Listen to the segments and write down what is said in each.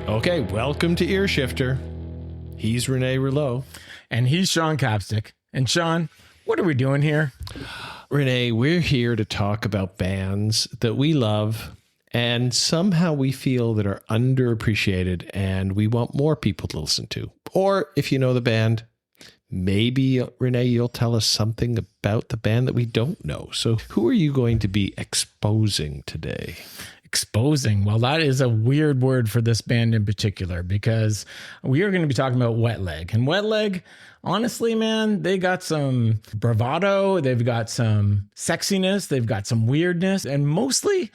Okay, welcome to Ear Shifter. He's Rene Rouleau. And he's Sean Capstick. And Sean, what are we doing here? Rene, we're here to talk about bands that we love and somehow we feel that are underappreciated and we want more people to listen to. Or if you know the band, maybe, Rene, you'll tell us something about the band that we don't know. So who are you going to be exposing today? Exposing. Well, that is a weird word for this band in particular because we are going to be talking about Wet Leg. And Wet Leg, honestly, man, they got some bravado, they've got some sexiness, they've got some weirdness, and mostly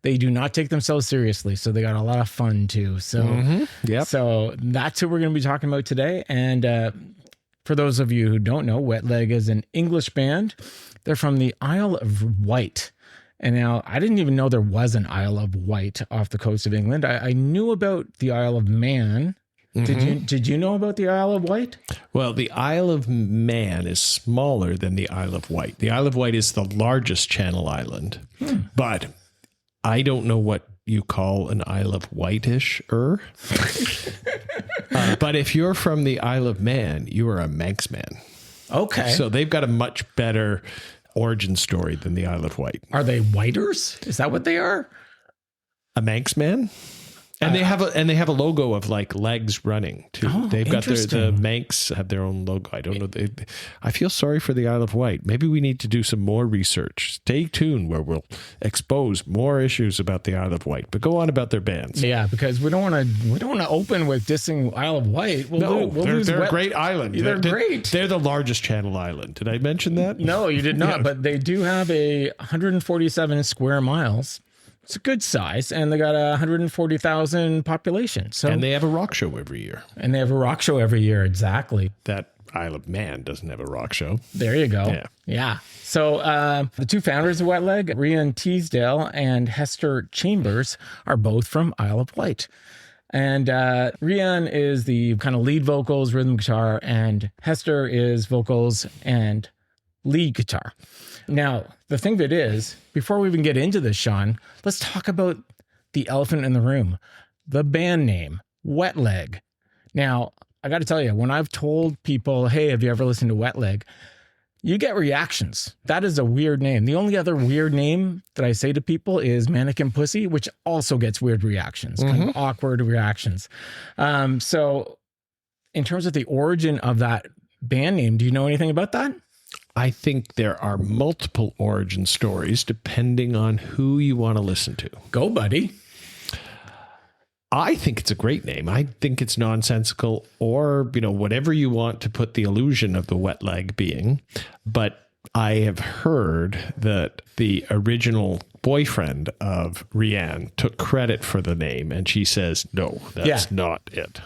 they do not take themselves seriously. So they got a lot of fun too. So, So that's who we're going to be talking about today. And for those of you who don't know, Wet Leg is an English band. They're from the Isle of Wight. And now I didn't even know there was an Isle of Wight off the coast of England. I knew about the Isle of Man. Did you know about the Isle of Wight? Well, the Isle of Man is smaller than the Isle of Wight. The Isle of Wight is the largest Channel island, but I don't know what you call an Isle of Wightish-er. But if you're from the Isle of Man, you are a Manx man. Okay. So they've got a much better origin story than the Isle of Wight. Are they whiters? Is that what they are? A Manx man? And they have a logo of like legs running too. They've got the Manx have their own logo. I don't know. I feel sorry for the Isle of Wight. Maybe we need to do some more research. Stay tuned where we'll expose more issues about the Isle of Wight. But go on about their bands. Yeah, because we don't want to open with dissing Isle of Wight. They're a great island. They're great. They're the largest Channel island. Did I mention that? No, you did not. Yeah. But they do have 147 square miles. It's a good size, and they got 140,000 population. So, and they have a rock show every year. Exactly. That Isle of Man doesn't have a rock show. There you go. Yeah. So the two founders of Wet Leg, Rene Teasdale and Hester Chambers, are both from Isle of Wight. And Rene is the kind of lead vocals, rhythm guitar, and Hester is vocals and lead guitar. Now, the thing of it is, before we even get into this, Sean, let's talk about the elephant in the room, the band name, Wet Leg. Now, I got to tell you, when I've told people, hey, have you ever listened to Wet Leg? You get reactions. That is a weird name. The only other weird name that I say to people is Mannequin Pussy, which also gets weird reactions, kind of awkward reactions. So in terms of the origin of that band name, do you know anything about that? I think there are multiple origin stories depending on who you want to listen to. Go, buddy. I think it's a great name. I think it's nonsensical or, whatever you want to put the illusion of the Wet Leg being. But I have heard that the original boyfriend of Rene took credit for the name, and she says, no, that's not it.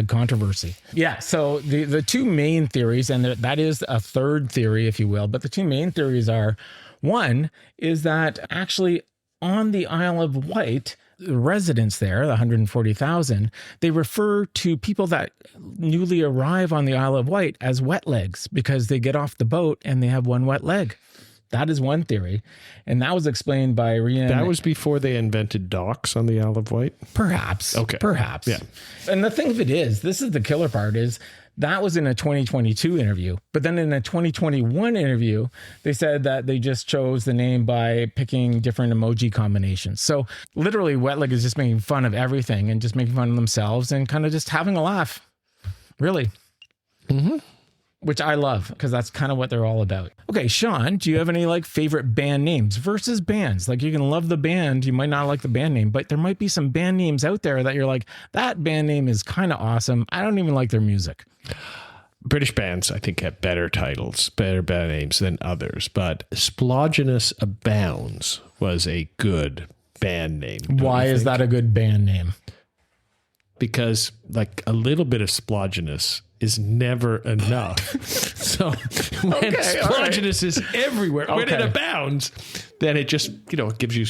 # controversy. Yeah, so the two main theories, and that is a third theory, if you will, but the two main theories are, one is that actually on the Isle of Wight, the residents there, the 140,000, they refer to people that newly arrive on the Isle of Wight as wet legs because they get off the boat and they have one wet leg. That is one theory. And that was explained by Rene. That was before they invented docks on the Isle of Wight? Perhaps. Okay. Perhaps. Yeah. And the thing of it is, this is the killer part, is that was in a 2022 interview. But then in a 2021 interview, they said that they just chose the name by picking different emoji combinations. So literally, Wet Leg is just making fun of everything and just making fun of themselves and kind of just having a laugh. Really. Which I love, because that's kind of what they're all about. Okay, Sean, do you have any favorite band names versus bands? You can love the band, you might not like the band name, but there might be some band names out there that you're like, that band name is kind of awesome. I don't even like their music. British bands, I think, have better titles, better band names than others, but Splodgenus Abounds was a good band name. Why is that a good band name? Because a little bit of splodgenous is never enough. So when splodgenous is everywhere, when it abounds, then it just, it gives you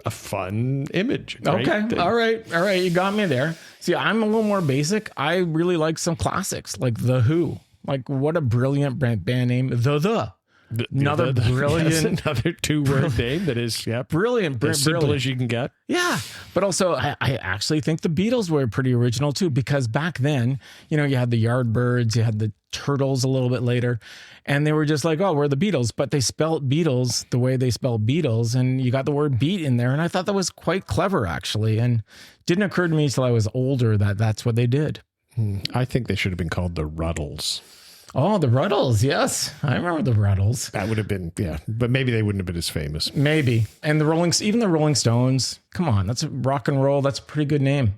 a fun image. Right? Okay. All right. You got me there. See, I'm a little more basic. I really like some classics like The Who. What a brilliant band name. The Another brilliant, another 2-word name that is brilliant, as simple as you can get. Yeah. But also, I actually think the Beatles were pretty original too, because back then, you had the Yardbirds, you had the Turtles a little bit later, and they were just like, oh, we're the Beatles. But they spelt Beatles the way they spell Beatles, and you got the word beat in there. And I thought that was quite clever, actually. And didn't occur to me until I was older that that's what they did. I think they should have been called the Ruddles. Oh, the Ruddles. Yes. I remember the Ruddles. That would have been, but maybe they wouldn't have been as famous. Maybe. And even the Rolling Stones. Come on. That's rock and roll. That's a pretty good name.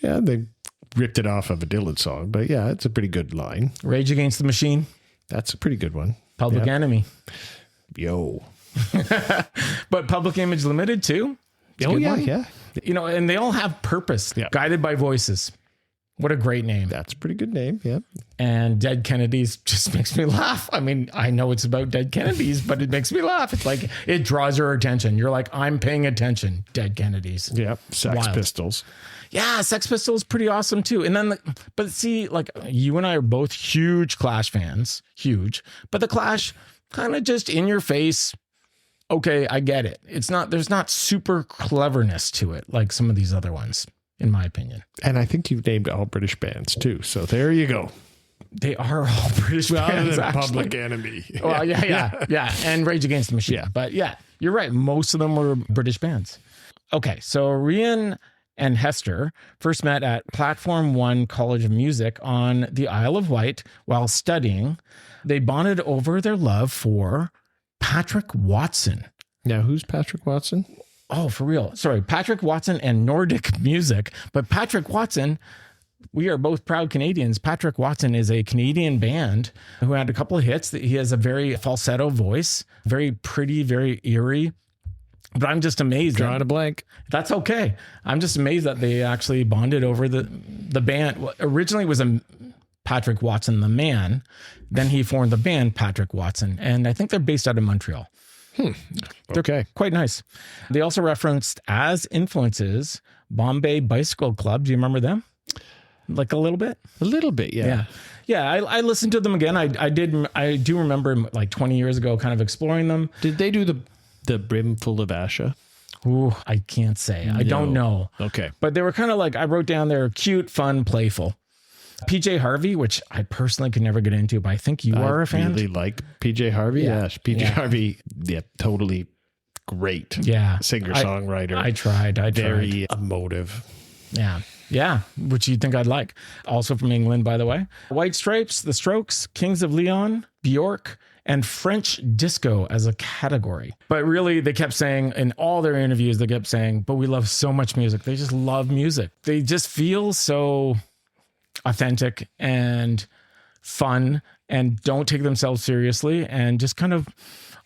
Yeah, they ripped it off of a Dylan song, but yeah, it's a pretty good line. Rage Against the Machine. That's a pretty good one. Public Enemy. Yo. But Public Image Limited too. Yeah. And they all have purpose. Yeah. Guided by Voices. What a great name. That's a pretty good name. Yeah. And Dead Kennedys just makes me laugh. I mean, I know it's about dead Kennedys, but it makes me laugh. It's like, it draws your attention. You're like, I'm paying attention. Dead Kennedys. Yeah. Sex Pistols. Yeah. Sex Pistols, pretty awesome too. And then, but see, like you and I are both huge Clash fans, huge, but the Clash kind of just in your face. Okay. I get it. There's not super cleverness to it. Like some of these other ones, in my opinion. And I think you've named all British bands too. So there you go. They are all British bands. Other than Public Enemy. Well, yeah. And Rage Against the Machine. Yeah. But yeah, you're right. Most of them were British bands. Okay. So Rene and Hester first met at Platform 1 College of Music on the Isle of Wight while studying. They bonded over their love for Patrick Watson. Now, who's Patrick Watson? Oh, for real. Sorry, Patrick Watson and Nordic music. But Patrick Watson, we are both proud Canadians. Patrick Watson is a Canadian band who had a couple of hits. He has a very falsetto voice, very pretty, very eerie. But I'm just amazed. Drawing a blank. That's okay. I'm just amazed that they actually bonded over the band. Originally it was Patrick Watson, the man. Then he formed the band Patrick Watson. And I think they're based out of Montreal. Okay. Quite nice. They also referenced as influences Bombay Bicycle Club. Do you remember them? Like a little bit? A little bit, yeah. Yeah, I listened to them again. I do remember like 20 years ago kind of exploring them. Did they do the Brimful of Asha? Ooh, I can't say. I don't know. Okay. But they were kind of like, I wrote down there, cute, fun, playful. PJ Harvey, which I personally could never get into, but I think you are a fan. I really like PJ Harvey. Yeah. Yes, PJ Harvey. Yeah, totally great. Yeah. Singer-songwriter. I tried. Very emotive. Yeah. Which you'd think I'd like. Also from England, by the way. White Stripes, The Strokes, Kings of Leon, Bjork, and French disco as a category. But really, they kept saying in all their interviews, they kept saying, but we love so much music. They just love music. They just feel so authentic and fun and don't take themselves seriously and just kind of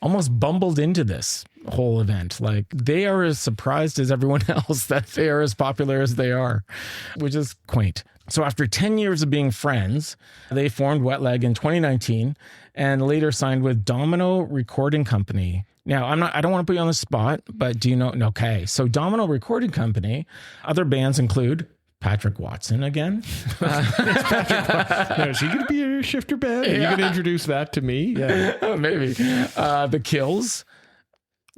almost bumbled into this whole event. Like they are as surprised as everyone else that they are as popular as they are, which is quaint. So after 10 years of being friends, they formed Wet Leg in 2019 and later signed with Domino Recording Company. Now, I don't want to put you on the spot, but do you know? Okay. So Domino Recording Company, other bands include Patrick Watson again. Now, is he going to be a shifter band? Are you going to introduce that to me? Yeah, maybe. The Kills,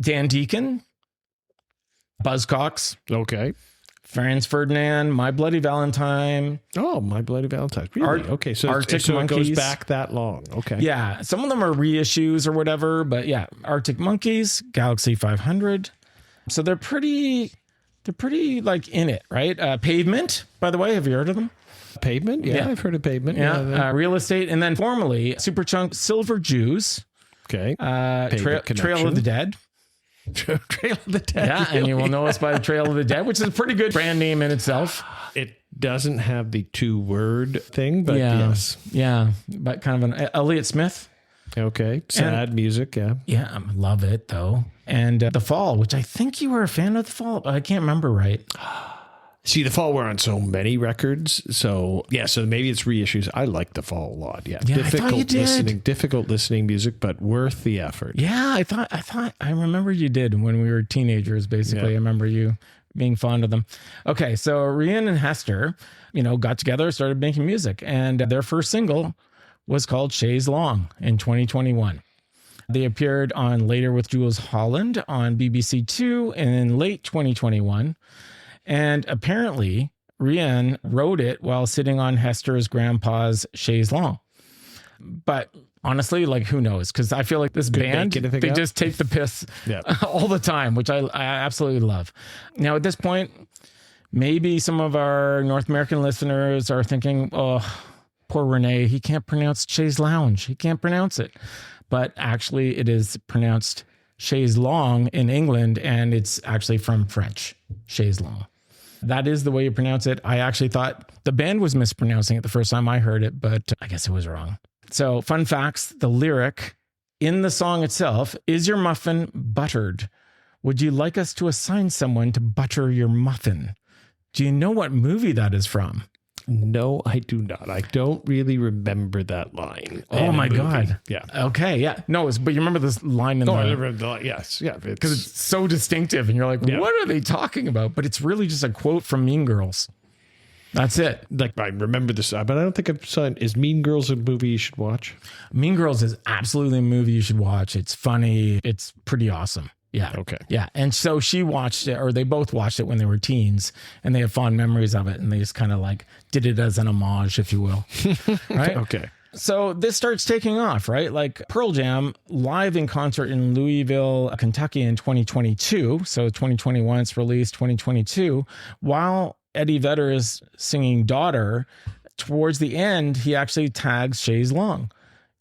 Dan Deacon, Buzzcocks. Okay. Franz Ferdinand, My Bloody Valentine. Oh, My Bloody Valentine. Really? Okay. So, Arctic it Monkeys. goes back that long. Okay. Yeah. Some of them are reissues or whatever, but yeah. Arctic Monkeys, Galaxy 500. So they're pretty like in it, right? Pavement, by the way, have you heard of them? Pavement? Yeah. I've heard of Pavement. Yeah. Real Estate. And then formerly Superchunk, Silver Jews. Okay. Trail of the Dead. Trail of the Dead. Yeah. And you will know us by the Trail of the Dead, which is a pretty good brand name in itself. It doesn't have the 2-word thing, but yes. Yeah. But kind of an Elliott Smith. Okay. Sad music. Yeah. Yeah. I love it though. And The Fall, which I think you were a fan of The Fall, but I can't remember right. See, The Fall were on so many records. So yeah, so maybe it's reissues. I like The Fall a lot. Yeah. Difficult listening music, but worth the effort. Yeah, I remember you did when we were teenagers, basically. Yeah. I remember you being fond of them. Okay, so Rene and Hester, got together, started making music, and their first single was called Chaise Longue in 2021. They appeared on Later with Jules Holland on BBC Two in late 2021. And apparently, Rene wrote it while sitting on Hester's grandpa's chaise longue. But honestly, like, who knows? Because I feel like this band, they just take the piss all the time, which I absolutely love. Now, at this point, maybe some of our North American listeners are thinking, oh, poor Rene, he can't pronounce Chaise Lounge. He can't pronounce it. But actually, it is pronounced Chaise Longue in England, and it's actually from French, Chaise Longue. That is the way you pronounce it. I actually thought the band was mispronouncing it the first time I heard it, but I guess it was wrong. So, fun facts, the lyric in the song itself, is your muffin buttered? Would you like us to assign someone to butter your muffin? Do you know what movie that is from? No, I do not. I don't really remember that line. Oh my God. Yeah. Okay. Yeah. No, but you remember this line in I remember the line. Yes. Yeah. Because it's so distinctive and you're like, what are they talking about? But it's really just a quote from Mean Girls. That's it. Like, I remember this, but I don't think I've seen. Is Mean Girls a movie you should watch? Mean Girls is absolutely a movie you should watch. It's funny. It's pretty awesome. Yeah. Okay. Yeah. And so she watched it, or they both watched it when they were teens, and they have fond memories of it. And they just kind of like did it as an homage, if you will. Right. Okay. So this starts taking off, right? Like Pearl Jam live in concert in Louisville, Kentucky in 2022. So 2021 it's released, 2022. While Eddie Vedder is singing Daughter, towards the end, he actually tags Chaise Longue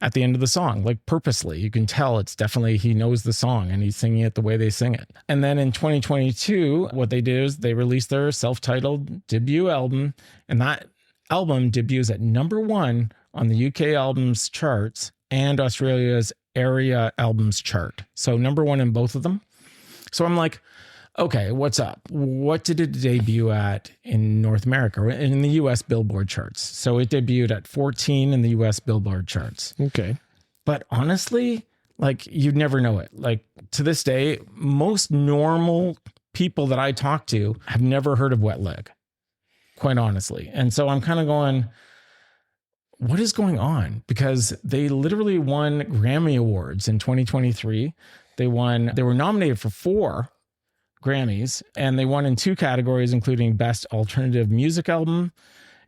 at the end of the song, like purposely. You can tell it's definitely, he knows the song and he's singing it the way they sing it. And then in 2022, what they did is they released their self-titled debut album, and that album debuts at #1 on the UK albums charts and Australia's area albums chart. So #1 in both of them. So I'm like, okay, what's up? What did it debut at in North America, in the US Billboard charts? So it debuted at 14 in the US Billboard charts. Okay. But honestly, like, you'd never know it. Like, to this day, most normal people that I talk to have never heard of Wet Leg, quite honestly. And so I'm kind of going, what is going on? Because they literally won Grammy Awards in 2023. They were nominated for 4 Grammys, and they won in 2 categories, including Best Alternative Music Album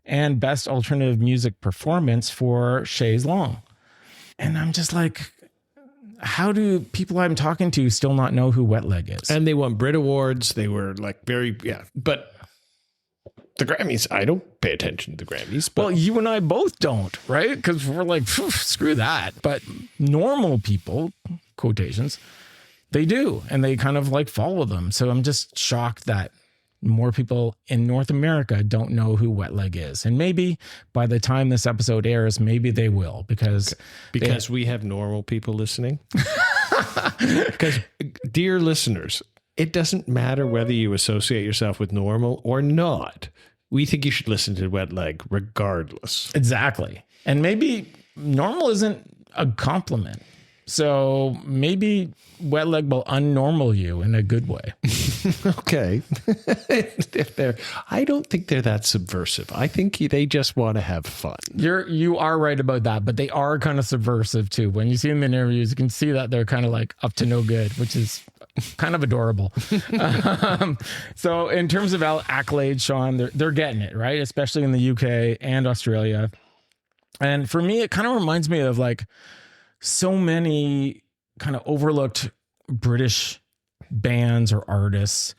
and Best Alternative Music Performance for Chaise Longue. And I'm just like, how do people I'm talking to still not know who Wet Leg is? And they won Brit Awards. They were like but the Grammys, I don't pay attention to the Grammys. But well, you and I both don't, right? Because we're like, screw that. But normal people, quotations, they do, and they kind of like follow them. So I'm just shocked that more people in North America don't know who Wet Leg is. And maybe by the time this episode airs, maybe they will, because we have normal people listening. Because, dear listeners, it doesn't matter whether you associate yourself with normal or not. We think you should listen to Wet Leg regardless. Exactly. And maybe normal isn't a compliment. So maybe Wet Leg will unnormal you in a good way. Okay. I don't think they're that subversive. I think they just want to have fun. You are right about that, but they are kind of subversive too. When you see them in interviews, you can see that they're kind of like up to no good, which is kind of adorable. So in terms of accolades, Sean, they're getting it, right? Especially in the UK and Australia. And for me, it kind of reminds me of like so many kind of overlooked British bands or artists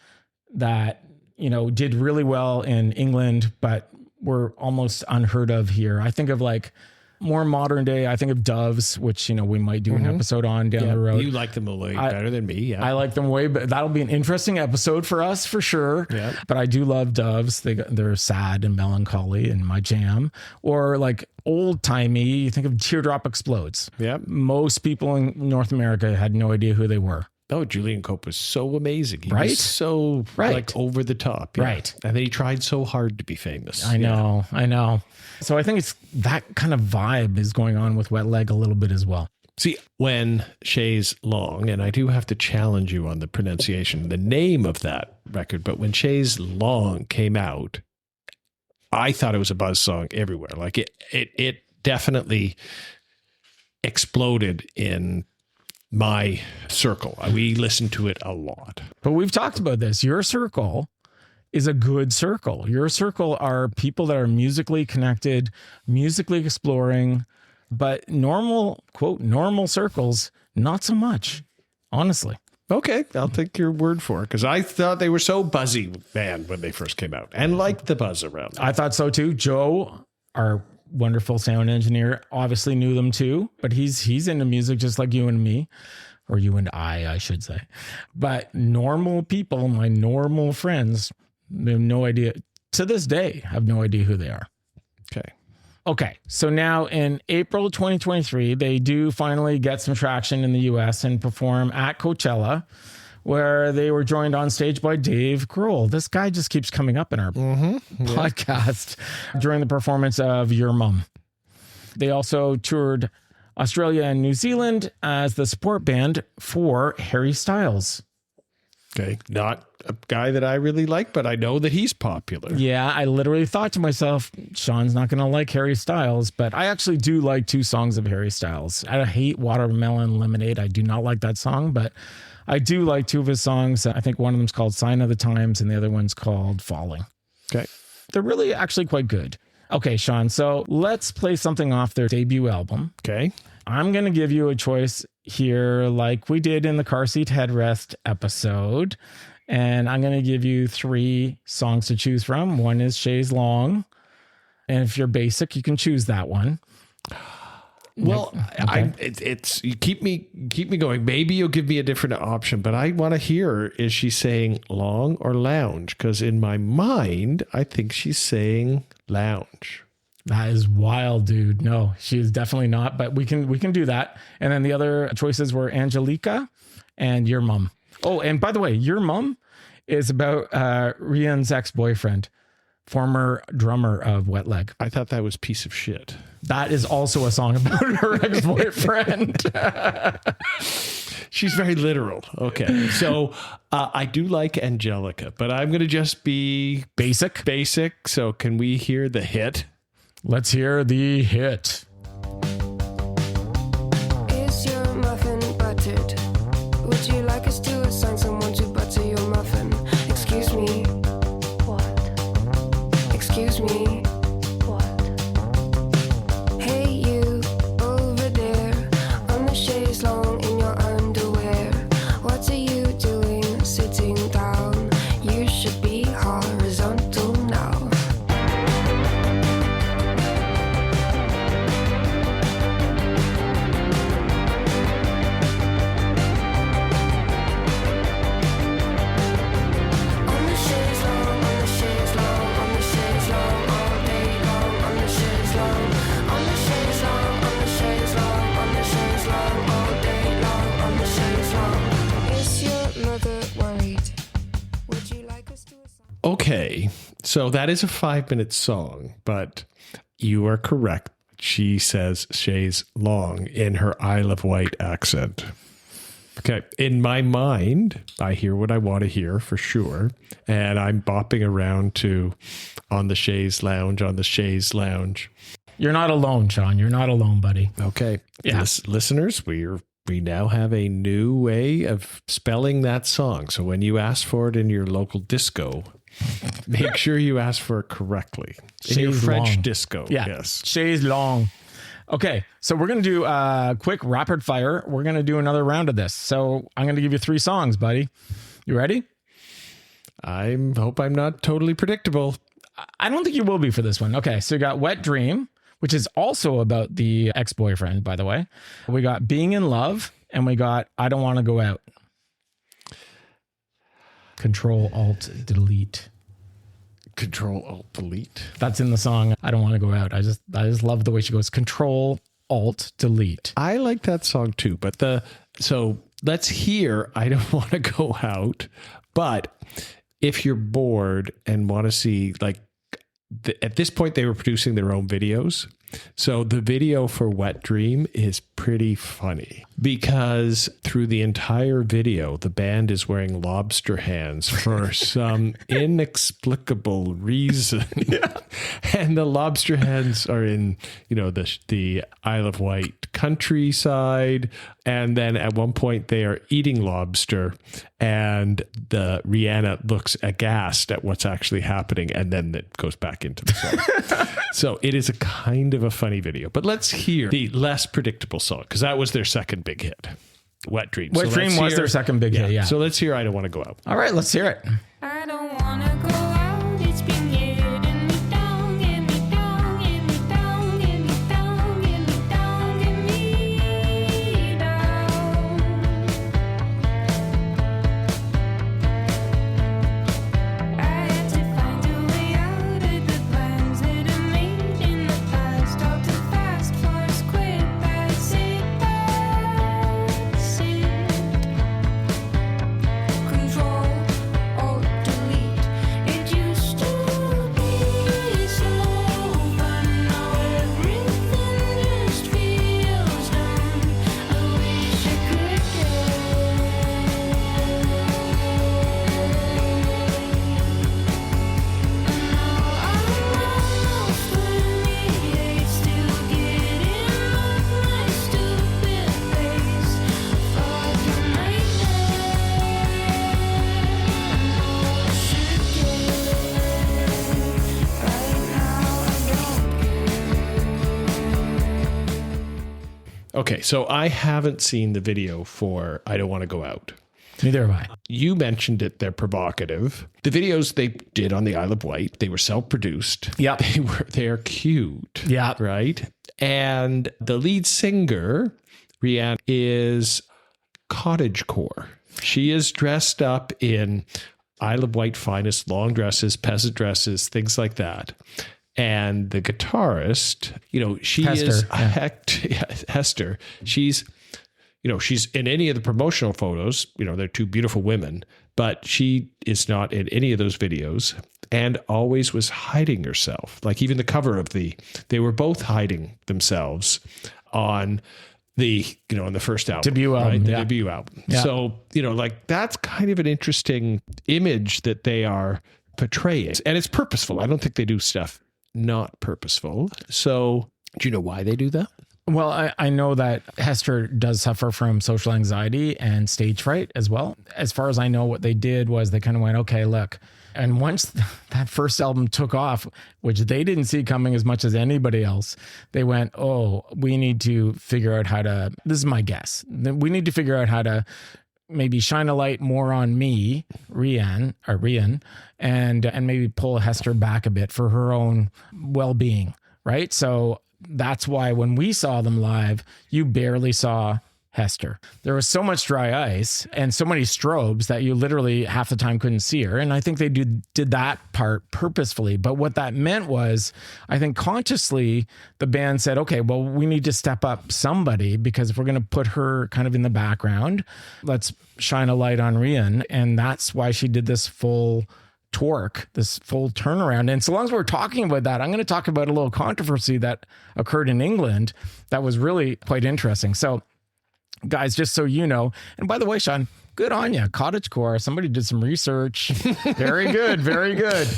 that, you know, did really well in England, but were almost unheard of here. I think of like more modern day. I think of Doves, which, you know, we might do an episode on down the road. You like them way better than me. Yeah, I like them way, but that'll be an interesting episode for us for sure. Yeah. But I do love Doves. They're sad and melancholy and my jam. Or like old timey, you think of Teardrop Explodes. Yeah. Most people in North America had no idea who they were. Oh, Julian Cope was so amazing. He right? was so like over the top. Yeah. Right. And then he tried so hard to be famous. I know. So I think it's that kind of vibe is going on with Wet Leg a little bit as well. See, when Chaise Longue, and I do have to challenge you on the pronunciation, the name of that record, but when Chaise Longue came out, I thought it was a buzz song everywhere. Like it definitely exploded in my circle. We listen to it a lot. But we've talked about this. Your circle is a good circle. Your circle are people that are musically connected, musically exploring, but normal, quote, normal circles, not so much, honestly. Okay, I'll take your word for it, because I thought they were so buzzy, man, when they first came out, and liked the buzz around them. I thought so too. Joe, our wonderful sound engineer, obviously knew them too, but he's into music just like you and me, or you and I should say. But normal people, my normal friends, they have no idea, to this day, have no idea who they are. Okay, so now in April 2023, they do finally get some traction in the US and perform at Coachella, where they were joined on stage by Dave Grohl. This guy just keeps coming up in our podcast during the performance of Your Mum. They also toured Australia and New Zealand as the support band for Harry Styles. Okay, not a guy that I really like, but I know that he's popular. Yeah, I literally thought to myself, Sean's not going to like Harry Styles, but I actually do like 2 songs of Harry Styles. I hate Watermelon Lemonade. I do not like that song, but I do like 2 of his songs. I think one of them's called Sign of the Times and the other one's called Falling. Okay. They're really actually quite good. Okay, Sean, so let's play something off their debut album. Okay. I'm going to give you a choice here like we did in the car seat headrest episode. And I'm going to give you 3 songs to choose from. One is Chaise Longue. And if you're basic, you can choose that one. Well, okay. It's you keep me going. Maybe you'll give me a different option, but I want to hear, is she saying long or lounge? Because in my mind, I think she's saying lounge. That is wild, dude. No, she is definitely not, but we can do that. And then the other choices were Angelica and Your Mum. Oh, and by the way, Your Mum is about Rian's ex-boyfriend, former drummer of Wet Leg. I thought that was Piece of Shit. That is also a song about her ex-boyfriend. She's very literal. Okay. So I do like Angelica, but I'm going to just be basic. So can we hear the hit? Let's hear the hit. Is your muffin buttered? Would you like us to assign someone to butter your muffin? Excuse me. What? Excuse me. What? Hey, you over there on the chaise longue in your underwear. What are you doing sitting down? You should be horizontal now. Okay, so that is a 5-minute song, but you are correct. She says Chaise Longue in her Isle of Wight accent. Okay, in my mind, I hear what I want to hear for sure, and I'm bopping around to on the chaise lounge. You're not alone, Sean. You're not alone, buddy. Okay, Yeah. Listeners, we now have a new way of spelling that song. So when you ask for it in your local disco, make sure you ask for it correctly. In your Chaise French Longue. disco. Yeah. Yes. Chaise Longue. Okay, so we're going to do a quick rapid fire. We're going to do another round of this. So I'm going to give you 3 songs, buddy. You ready? I hope I'm not totally predictable. I don't think you will be for this one. Okay, so you got Wet Dream, which is also about the ex-boyfriend, by the way. We got Being in Love, and we got I Don't Want to Go Out. Control-Alt-Delete. Control-Alt-Delete. That's in the song I Don't Want to Go Out. I just love the way she goes Control-Alt-Delete. I like that song too, but so let's hear I Don't Want to Go Out. But if you're bored and want to see, like, at this point they were producing their own videos. So the video for Wet Dream is pretty funny because through the entire video, the band is wearing lobster hands for some inexplicable reason. Yeah. And the lobster hands are in, the Isle of Wight countryside. And then at one point they are eating lobster and the Rihanna looks aghast at what's actually happening. And then it goes back into the song. So it is a kind of a funny video, but let's hear the less predictable song because that was their second big hit, Wet Dream. Wet Dream was their second big hit, yeah. So let's hear I Don't Want to Go Out. All right, let's hear it. I don't wanna go out. It's been getting me down, get me down, get me down, get me down, get me down, get me down. I had to find a way out of the plans that I made in the past. Talk too fast, force quit, that's it, that's it. Control, alt, delete. It used to be so fun, now everything just feels dumb. I wish I could still getting off my stupid face. Fucking Okay, so I haven't seen the video for I Don't Want to Go Out. Neither have I. You mentioned it, they're provocative. The videos they did on the Isle of Wight, they were self-produced. Yep. They're cute. Yeah. Right? And the lead singer, Rene, is cottagecore. She is dressed up in Isle of Wight finest long dresses, peasant dresses, things like that. And the guitarist, she Hester, is yeah. Hester. She's in any of the promotional photos, they're two beautiful women, but she is not in any of those videos and always was hiding herself. Like even the cover of they were both hiding themselves on the, on the first album. Debut album, right? The yeah. debut album. Yeah. So, that's kind of an interesting image that they are portraying. And it's purposeful. I don't think they do stuff not purposeful. So do you know why they do that? Well, I know that Hester does suffer from social anxiety and stage fright as well. As far as I know, what they did was they kind of went, okay, look. And once that first album took off, which they didn't see coming as much as anybody else, they went, oh, we need to figure out how to, this is my guess, we need to figure out how to maybe shine a light more on me, Rene, and maybe pull Hester back a bit for her own well-being, right? So that's why when we saw them live, you barely saw Hester. There was so much dry ice and so many strobes that you literally half the time couldn't see her. And I think they did that part purposefully. But what that meant was, I think consciously, the band said, okay, well, we need to step up somebody, because if we're going to put her kind of in the background, let's shine a light on Rene. And that's why she did this full torque, this full turnaround. And so long as we're talking about that, I'm going to talk about a little controversy that occurred in England that was really quite interesting. So guys, just so you know, and by the way, Sean, good on you. Cottagecore. Somebody did some research. Very good. Very good.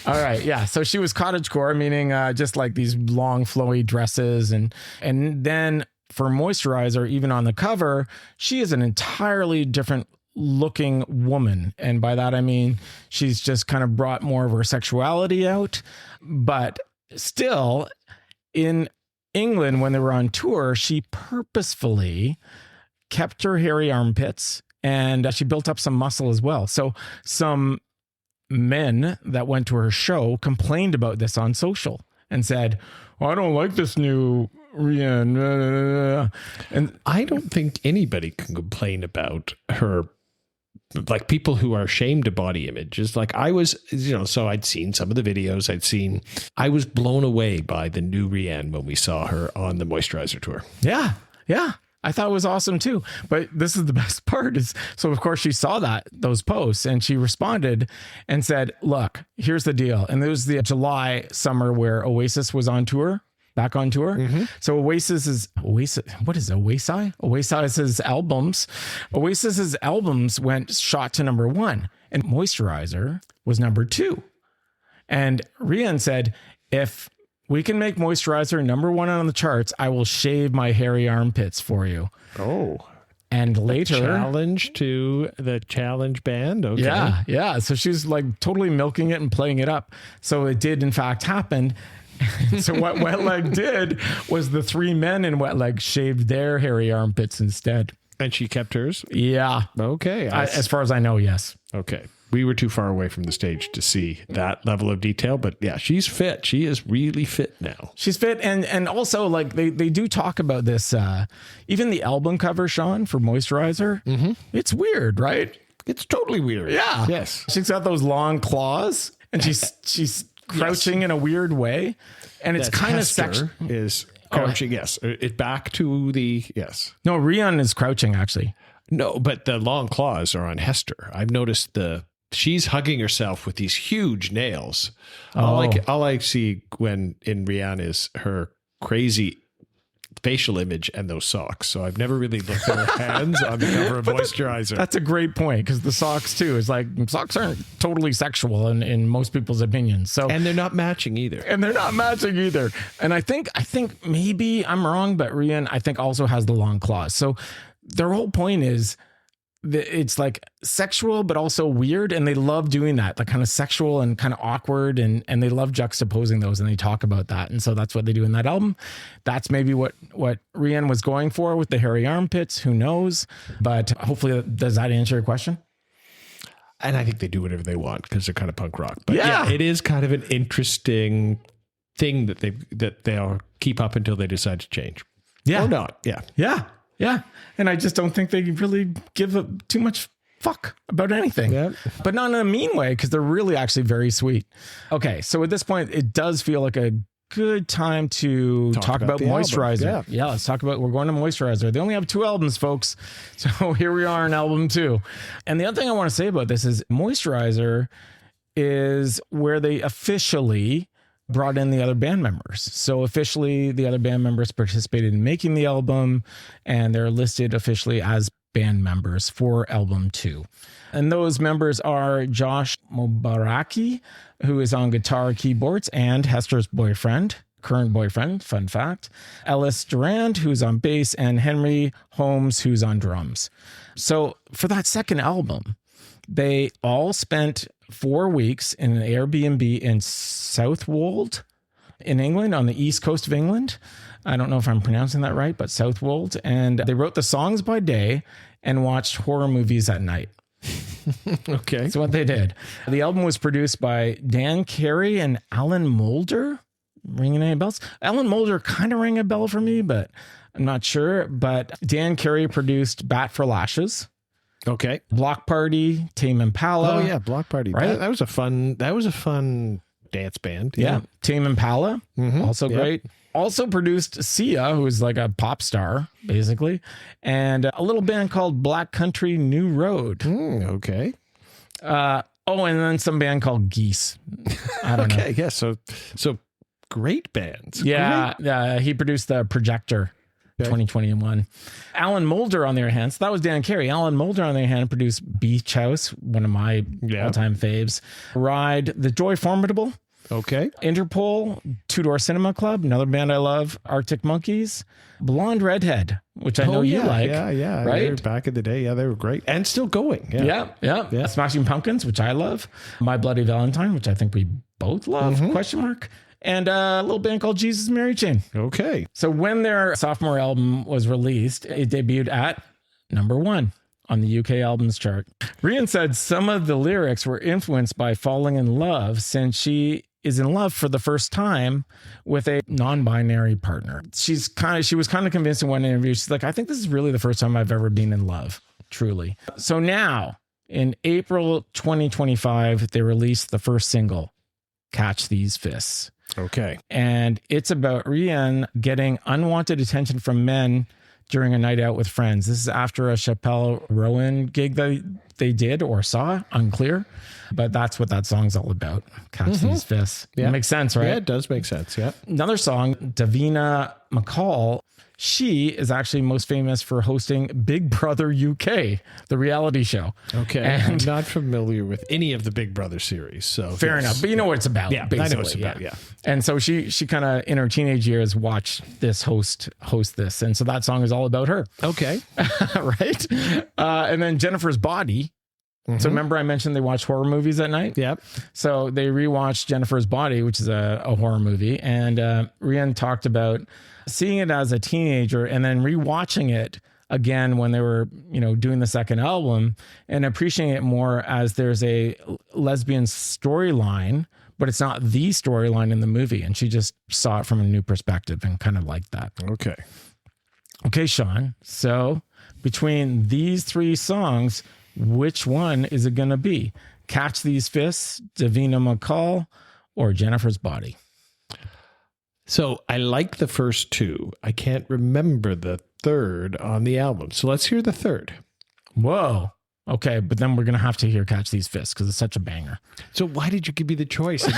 All right. Yeah. So she was cottagecore, meaning just like these long flowy dresses. And then for moisturizer, even on the cover, she is an entirely different looking woman. And by that, I mean, she's just kind of brought more of her sexuality out. But still, in England, when they were on tour, she purposefully kept her hairy armpits, and she built up some muscle as well. So some men that went to her show complained about this on social and said, well, I don't like this new Rene. And I don't think anybody can complain about her. Like people who are ashamed of body images. Like I was, so I'd seen some of the videos. I was blown away by the new Rene when we saw her on the Moisturizer tour. Yeah. Yeah. I thought it was awesome too. But this is the best part is, so of course she saw those posts, and she responded and said, look, here's the deal. And it was the July summer where Oasis was on tour. back on tour. So Oasis's albums went shot to number 1, and Moisturizer was number 2. And Rene said, if we can make Moisturizer number 1 on the charts, I will shave my hairy armpits for you. Oh. And later, challenge to the challenge band. Okay. Yeah. So she's like totally milking it and playing it up. So it did in fact happen. So what Wet Leg did was the 3 men in Wet Leg shaved their hairy armpits instead. And she kept hers? Yeah. Okay. As far as I know, yes. Okay. We were too far away from the stage to see that level of detail, but yeah, she's fit. She is really fit now. She's fit. And also like they do talk about this, even the album cover, Sean, for Moisturizer. It's weird, right? It's totally weird. Yeah. Yes. She's got those long claws and she's crouching in a weird way. And it's kind of sexual. Is crouching, yes. It back to the, yes. No, Rene is crouching actually. No, but the long claws are on Hester. I've noticed she's hugging herself with these huge nails. All I see when in Rene is her crazy facial image and those socks. So I've never really looked at her hands on the cover of Moisturizer. That's a great point, because the socks too is like, socks aren't totally sexual in most people's opinions. So and they're not matching either. And I think maybe I'm wrong, but Rene I think also has the long claws. So their whole point is it's like sexual, but also weird. And they love doing that, like kind of sexual and kind of awkward. And they love juxtaposing those, and they talk about that. And so that's what they do in that album. That's maybe what Rene was going for with the hairy armpits. Who knows? But hopefully, does that answer your question? And I think they do whatever they want because they're kind of punk rock. But yeah, it is kind of an interesting thing that they'll keep up until they decide to change. Yeah. Or not. Yeah. Yeah. Yeah. And I just don't think they really give too much fuck about anything. Yeah. But not in a mean way, because they're really actually very sweet. Okay. So at this point, it does feel like a good time to talk about Moisturizer. Yeah. Let's talk about, we're going to Moisturizer. They only have 2 albums, folks. So here we are in album 2. And the other thing I want to say about this is Moisturizer is where they officially brought in the other band members. So officially the other band members participated in making the album, and they're listed officially as band members for album 2. And those members are Josh Mobaraki, who is on guitar, keyboards, and Hester's current boyfriend, fun fact, Ellis Durand, who's on bass, and Henry Holmes, who's on drums. So for that second album, they all spent 4 weeks in an Airbnb in Southwold in England, on the east coast of England. I don't know if I'm pronouncing that right, but Southwold. And they wrote the songs by day and watched horror movies at night. Okay. That's what they did. The album was produced by Dan Carey and Alan Moulder. Ringing any bells? Alan Moulder kind of rang a bell for me, but I'm not sure. But Dan Carey produced Bat for Lashes. Okay. Block Party, Tame Impala. Oh yeah, Block Party. Right? That was a fun dance band. Yeah. Tame Impala, also great. Also produced Sia, who is like a pop star, basically, and a little band called Black Country New Road. Okay. And then some band called Geese. I don't know. Okay, yeah. So great bands. Yeah. He produced the Projector. 2021. Alan Moulder, on the other hand, so that was Dan Carey. Alan Moulder, on the other hand, produced Beach House, one of my all-time faves. Ride, The Joy Formidable. Okay. Interpol, Two Door Cinema Club, another band I love. Arctic Monkeys. Blonde Redhead, which I know you like. Yeah. Right? They were back in the day. Yeah, they were great. And still going. Yeah. Smashing Pumpkins, which I love. My Bloody Valentine, which I think we both love, question mark. And a little band called Jesus Mary Chain. Okay. So when their sophomore album was released, it debuted at number 1 on the UK albums chart. Rene said some of the lyrics were influenced by falling in love, since she is in love for the first time with a non-binary partner. She was kind of convinced in one interview. She's like, I think this is really the first time I've ever been in love, truly. So now in April 2025, they released the first single, Catch These Fists. Okay. And it's about Rene getting unwanted attention from men during a night out with friends. This is after a Chappelle Rowan gig that they did or saw, unclear. But that's what that song's all about. Catch these fists. Yeah. It makes sense, right? Yeah, it does make sense. Yeah. Another song, Davina McCall. She is actually most famous for hosting Big Brother UK, the reality show. Okay. I'm not familiar with any of the Big Brother series. So Fair enough. But you know what it's about. Yeah, basically. I know what it's about. Yeah. And so she kind of in her teenage years watched this host this. And so that song is all about her. Okay. Right. And then Jennifer's Body. So remember I mentioned they watch horror movies at night? Yep. So they rewatched Jennifer's Body, which is a horror movie. And Rene talked about seeing it as a teenager and then rewatching it again when they were, doing the second album and appreciating it more as there's a lesbian storyline, but it's not the storyline in the movie. And she just saw it from a new perspective and kind of liked that. Okay. Okay, Sean. So between these three songs, which one is it going to be? Catch These Fists, Davina McCall, or Jennifer's Body? So I like the first two. I can't remember the third on the album. So let's hear the third. Whoa. Okay, but then we're going to have to hear Catch These Fists because it's such a banger. So why did you give me the choice and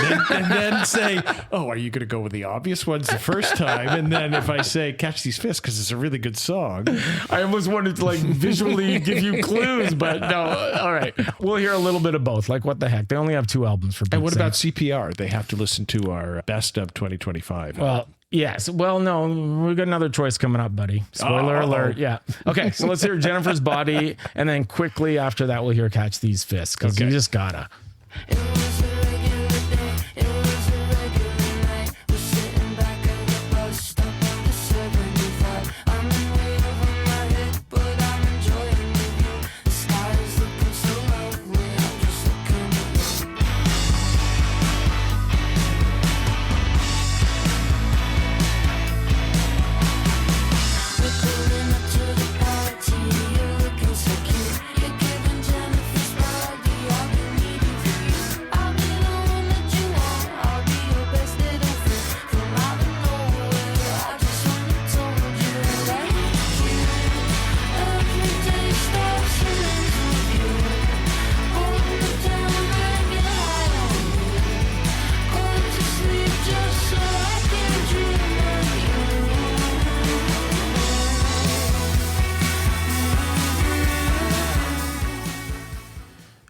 then say, oh, are you going to go with the obvious ones the first time? And then if I say Catch These Fists because it's a really good song. I almost wanted to visually give you clues, but no. All right. We'll hear a little bit of both. What the heck? They only have two albums for Pete's And what sake. about CPR? They have to listen to our best of 2025. Well, yes. Well, no, we've got another choice coming up, buddy. Spoiler alert. Yeah. Okay. So let's hear Jennifer's Body. And then quickly after that, we'll hear Catch These Fists because you just gotta. It was a regular day, it was a regular night. We're sitting back at the bus stop on the 75. I'm in way over my head, but I'm enjoying the view. The sky is looking so lovely, I'm just looking at you. We're pulling up to the party, you're looking so cute. You're giving Jennifer's Body all we need for you. I'll be the one that you want, I'll be your best little friend. From out of nowhere, I just wanna told you that I need you. Every day starts and ends with you. Hold me down and get high on you. Going to sleep just so I can dream of you.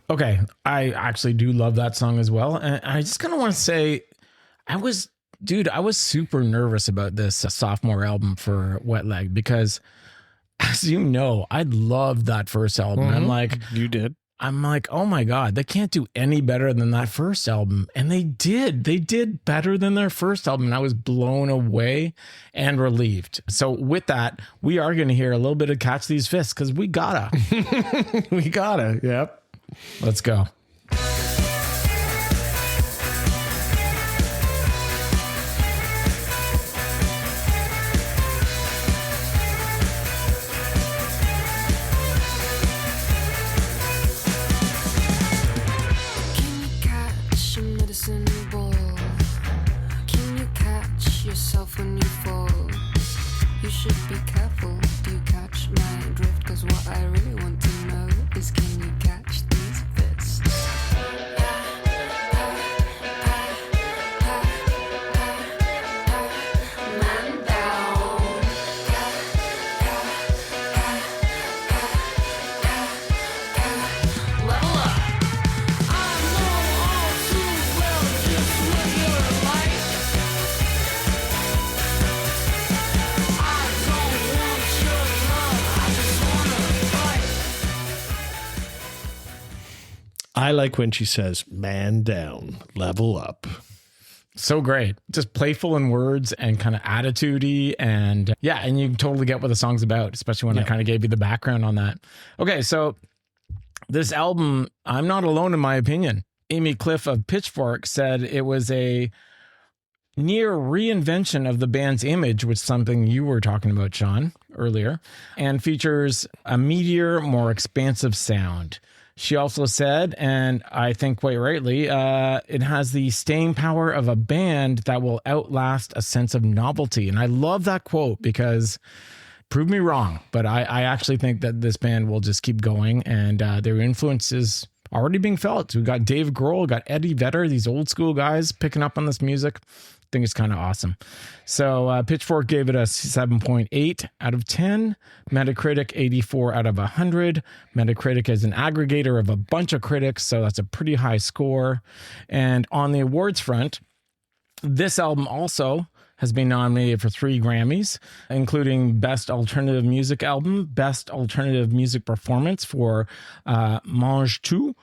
Okay. I actually do love that song as well. And I just kind of want to say, I was super nervous about this sophomore album for Wet Leg because, as you know, I loved that first album. You did. I'm like, oh my God, they can't do any better than that first album. And they did. They did better than their first album. And I was blown away and relieved. So with that, we are going to hear a little bit of Catch These Fists because we gotta. We gotta. Yep. Let's go. Can you catch a medicine ball? Can you catch yourself when you fall? You should be careful. Do you catch my drift? 'Cause what I really want to know is, can you catch these fists? Man down. Level up. I know all too well just what you're like. I don't want your love, I just wanna fight. I like when she says, man down, level up. So great. Just playful in words and kind of attitude-y. And yeah, and you totally get what the song's about, especially when I kind of gave you the background on that. Okay, so this album, I'm not alone in my opinion. Amy Cliff of Pitchfork said it was a near reinvention of the band's image, which is something you were talking about, Sean, earlier, and features a meatier, more expansive sound. She also said, and I think quite rightly, it has the staying power of a band that will outlast a sense of novelty. And I love that quote because prove me wrong, but I actually think that this band will just keep going and their influences already being felt. We got Dave Grohl, got Eddie Vedder, these old school guys picking up on this music. I think it's kind of awesome. So Pitchfork gave it a 7.8 out of 10. Metacritic, 84 out of 100. Metacritic is an aggregator of a bunch of critics, so that's a pretty high score. And on the awards front, this album also has been nominated for 3 Grammys, including Best Alternative Music Album, Best Alternative Music Performance for Mange Tout,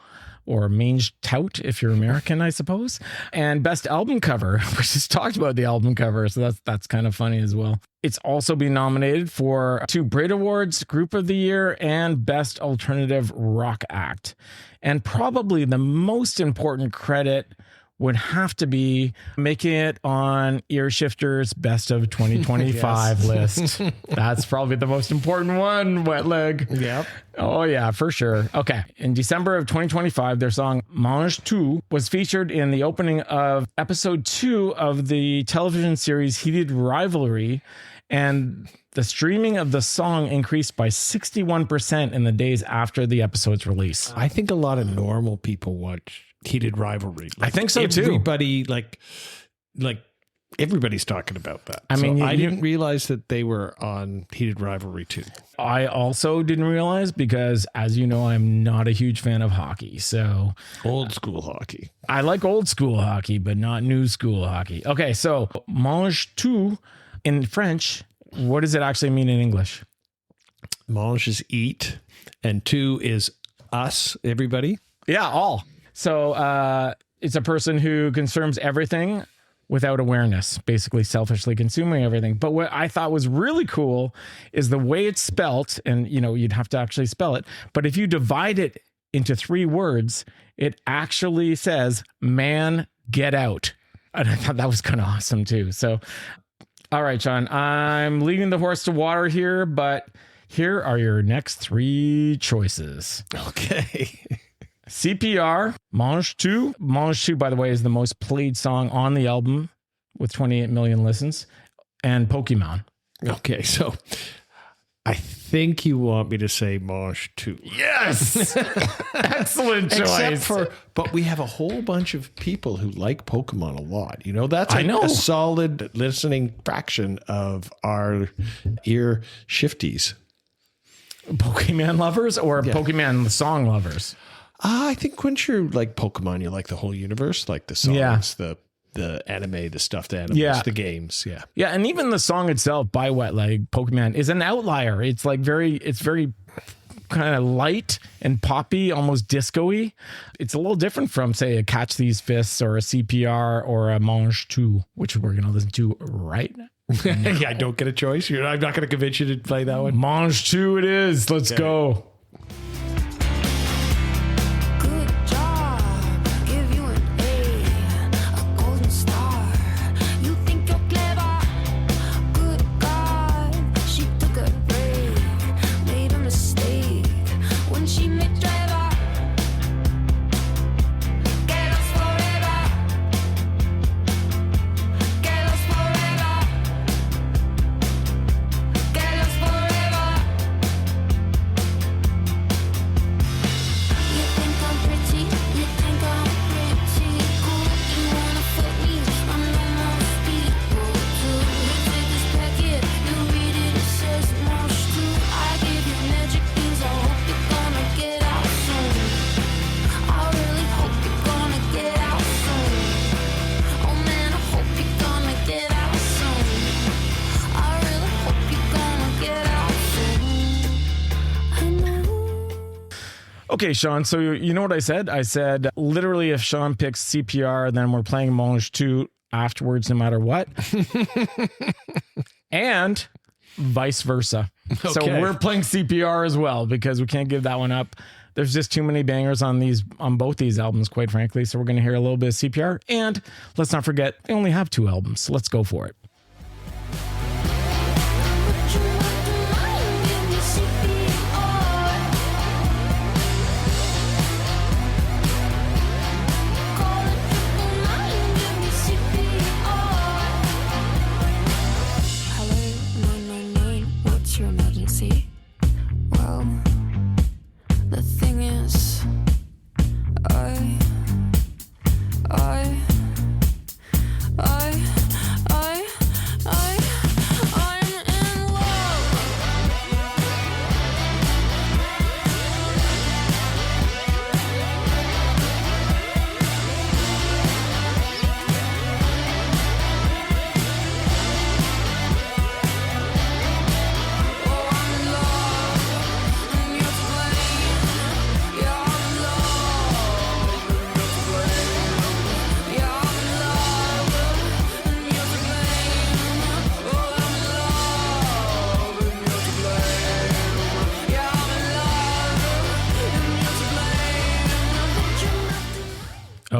or Mange Tout if you're American, I suppose, and Best Album Cover, which just talked about the album cover, so that's kind of funny as well. It's also been nominated for 2 Brit Awards, Group of the Year, and Best Alternative Rock Act. And probably the most important credit would have to be making it on Ear Shifter's Best of 2025 list. That's probably the most important one, Wet Leg. Yep. Oh, yeah, for sure. Okay. In December of 2025, their song Mange Tout was featured in the opening of episode 2 of the television series Heated Rivalry. And the streaming of the song increased by 61% in the days after the episode's release. I think a lot of normal people watch Heated Rivalry. I think so too. Everybody like everybody's talking about that. I mean, I didn't realize that they were on Heated Rivalry too. I also didn't realize because, as you know, I'm not a huge fan of hockey. So Old school hockey. I like old school hockey, but not new school hockey. Okay, so Mange Tout in French, what does it actually mean in English? Mange is eat, and tout is us, everybody. Yeah, all. So it's a person who consumes everything without awareness, basically selfishly consuming everything. But what I thought was really cool is the way it's spelt, and you'd have to actually spell it. But if you divide it into 3 words, it actually says, man, get out. And I thought that was kind of awesome too. So, all right, Sean, I'm leading the horse to water here, but here are your next 3 choices. Okay. CPR, Mange Tout. Mange Tout, by the way, is the most played song on the album with 28 million listens. And Pokemon. Okay, so I think you want me to say Mange Tout. Yes! Excellent choice. But we have a whole bunch of people who like Pokemon a lot. That's I know. a solid listening fraction of our ear shifties. Pokemon lovers or Pokemon song lovers? I think once you're like Pokemon, you like the whole universe, like the songs, the anime, the stuffed animals, the games. Yeah. Yeah. And even the song itself by Wet Leg, Pokemon, is an outlier. It's like very kind of light and poppy, almost disco-y. It's a little different from, say, a Catch These Fists or a CPR or a Mange Tout, which we're going to listen to right now. Yeah, I don't get a choice. I'm not going to convince you to play that one. Mange Tout it is. Let's go. Okay, Sean, so you know what I said? I said, literally, if Sean picks CPR, then we're playing Mange Tout afterwards, no matter what. And vice versa. Okay. So we're playing CPR as well, because we can't give that one up. There's just too many bangers on both these albums, quite frankly. So we're going to hear a little bit of CPR. And let's not forget, they only have 2 albums. So let's go for it.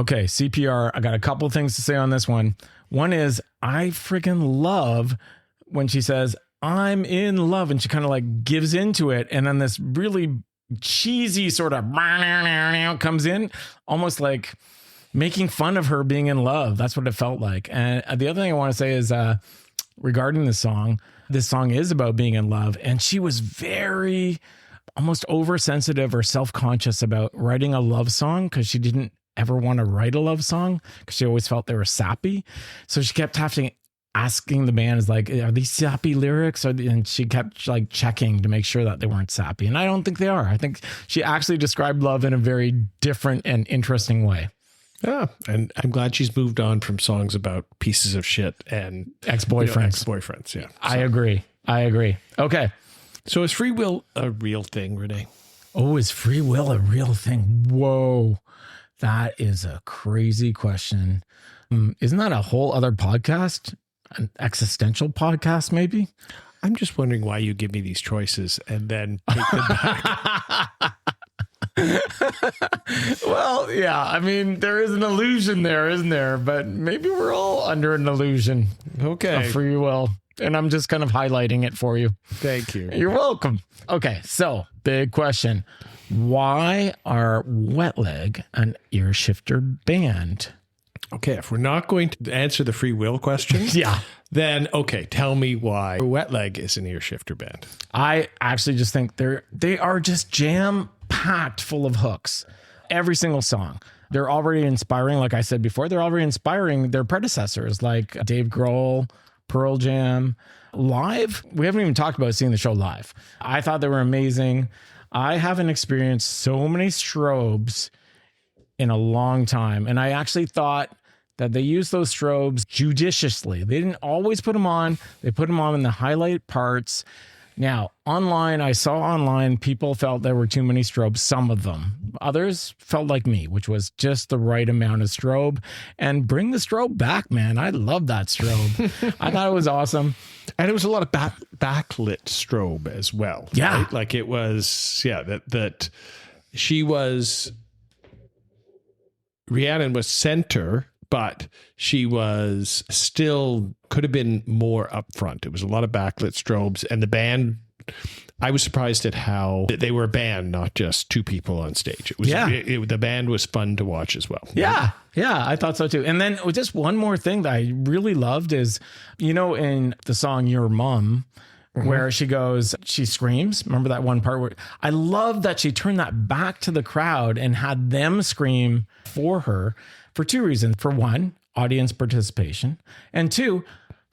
Okay, CPR. I got a couple things to say on this one. One is I freaking love when she says, I'm in love, and she kind of like gives into it. And then this really cheesy sort of comes in, almost like making fun of her being in love. That's what it felt like. And the other thing I want to say is regarding this song is about being in love. And she was very almost oversensitive or self-conscious about writing a love song because she didn't ever want to write a love song because she always felt they were sappy. So she kept asking the band, is like, are these sappy lyrics? And she kept like checking to make sure that they weren't sappy. And I don't think they are. I think she actually described love in a very different and interesting way. Yeah, and I'm glad she's moved on from songs about pieces of shit and ex-boyfriends. Yeah, I agree. Okay. So is free will a real thing, Rene? Oh, is free will a real thing? Whoa. That is a crazy question. Isn't that a whole other podcast? An existential podcast, maybe? I'm just wondering why you give me these choices and then take them back. Well, yeah. I mean, there is an illusion there, isn't there? But maybe we're all under an illusion of free will. And I'm just kind of highlighting it for you. Thank you. You're welcome. Okay, so big question. Why are Wet Leg an ear shifter band? Okay, if we're not going to answer the free will question, then okay, tell me why Wet Leg is an ear shifter band. I actually just think they are just jam packed full of hooks. Every single song. They're already inspiring, like I said before, they're already inspiring their predecessors like Dave Grohl, Pearl Jam. Live, we haven't even talked about seeing the show live. I thought they were amazing. I haven't experienced so many strobes in a long time. And I actually thought that they used those strobes judiciously. They didn't always put them on. They put them on in the highlight parts. Now, I saw online, people felt there were too many strobes, some of them. Others felt like me, which was just the right amount of strobe. And bring the strobe back, man. I love that strobe. I thought it was awesome. And it was a lot of backlit strobe as well. Yeah. Right? Like it was, that she was, Rhiannon was center, but she was still, could have been more upfront. It was a lot of backlit strobes, and the band, I was surprised at how they were a band, not just two people on stage. It was, the band was fun to watch as well. Yeah. Yeah, I thought so too. And then just one more thing that I really loved is, in the song Your Mom, where she screams. Remember that one part where I love that she turned that back to the crowd and had them scream for her for two reasons. For one, audience participation, and two,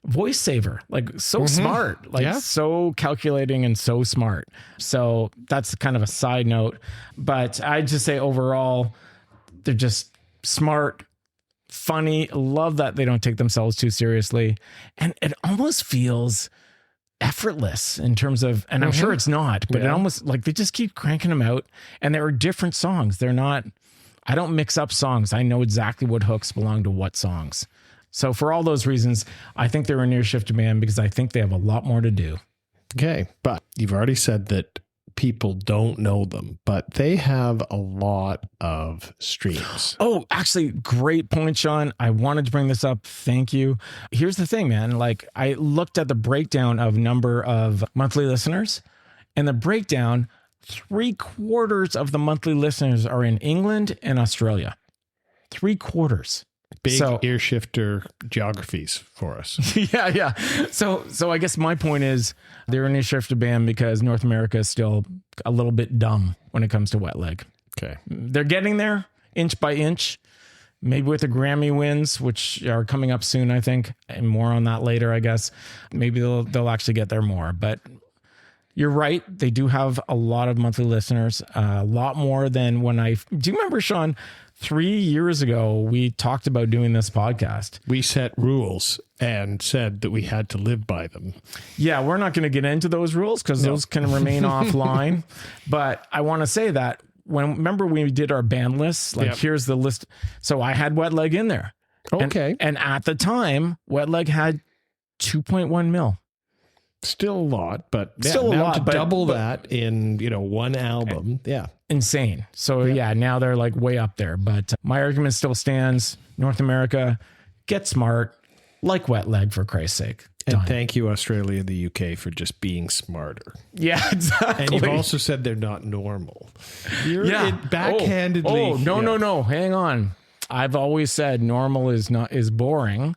voice saver, like so smart, so calculating and so smart. So that's kind of a side note, but I'd just say overall, they're just smart, funny. Love that they don't take themselves too seriously. And it almost feels effortless in terms of, and I'm sure it's not, but it almost like they just keep cranking them out, and there are different songs. I don't mix up songs. I know exactly what hooks belong to what songs. So for all those reasons, I think they're an ear shifter band because I think they have a lot more to do. Okay. But you've already said that people don't know them, but they have a lot of streams. Oh, actually, great point, Sean. I wanted to bring this up. Thank you. Here's the thing, man. Like, I looked at the breakdown of number of monthly listeners, and the breakdown, 3/4 of the monthly listeners are in England and Australia. 3/4. Big ear shifter geographies for us. Yeah. So I guess my point is they're an ear shifter band because North America is still a little bit dumb when it comes to Wet Leg. Okay. They're getting there inch by inch, maybe with the Grammy wins, which are coming up soon, I think, and more on that later, I guess. Maybe they'll actually get there more, but you're right. They do have a lot of monthly listeners, a lot more than do you remember, Sean, 3 years ago, we talked about doing this podcast. We set rules and said that we had to live by them. Yeah, we're not going to get into those rules because those can remain offline. But I want to say that remember when we did our band lists, here's the list. So I had Wet Leg in there. Okay. And at the time, Wet Leg had 2.1 mil. Still a lot, but still a lot. Double that in one album. Yeah. insane. So yeah, now they're like way up there. But my argument still stands. North America, get smart, like wet leg for Christ's sake. And Done. thank you, Australia and the UK, for just being smarter. Yeah, exactly. And you've also said they're not normal. You're backhandedly. No. Hang on. I've always said normal is boring.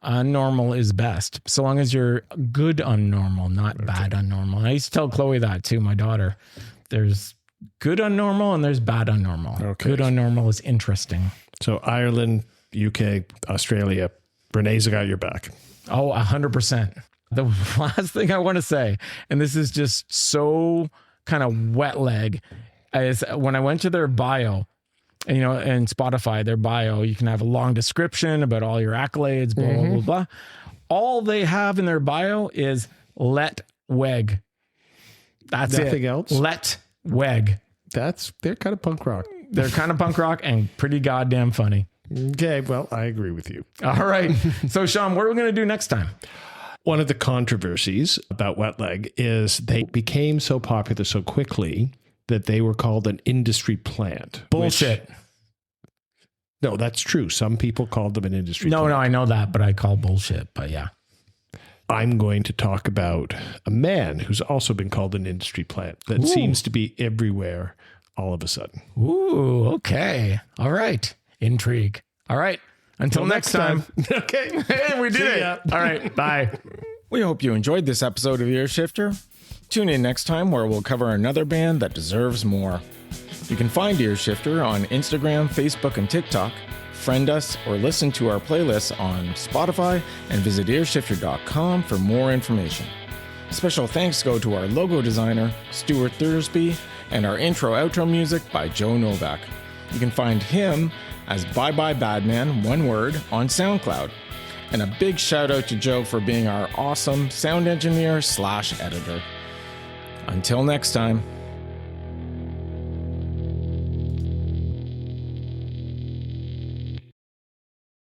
Unnormal is best. So long as you're good unnormal, not bad unnormal. I used to tell Chloe that too, my daughter. There's good unnormal and there's bad unnormal. Okay. Good unnormal is interesting. So Ireland, UK, Australia, Renee's got your back. Oh, 100%. The last thing I want to say, and this is just so kind of wet leg, is when I went to their bio, and, you know, in Spotify, their bio, you can have a long description about all your accolades, blah, blah, blah, blah. All they have in their bio is let weg. That's Nothing it. else? Let weg. They're kind of punk rock. They're kind of punk rock and pretty goddamn funny. Okay, well, I agree with you. All right. So, Sean, what are we going to do next time? One of the controversies about wet leg is they became so popular so quickly that they were called an industry plant. Bullshit. No, that's true. Some people called them an industry No, plant. I know that, but I call bullshit. But yeah. I'm going to talk about a man who's also been called an industry plant that seems to be everywhere all of a sudden. Ooh, okay. All right. Intrigue. All right. Until next time. Okay. Hey, we did it. All right. Bye. We hope you enjoyed this episode of Ear Shifter. Tune in next time where we'll cover another band that deserves more. You can find Ear Shifter on Instagram, Facebook, and TikTok. Friend us or listen to our playlists on Spotify and visit earshifter.com for more information. Special thanks go to our logo designer, Stuart Thursby, and our intro-outro music by Joe Novak. You can find him as Bye Bye Badman, one word, on SoundCloud. And a big shout out to Joe for being our awesome sound engineer / editor. Until next time.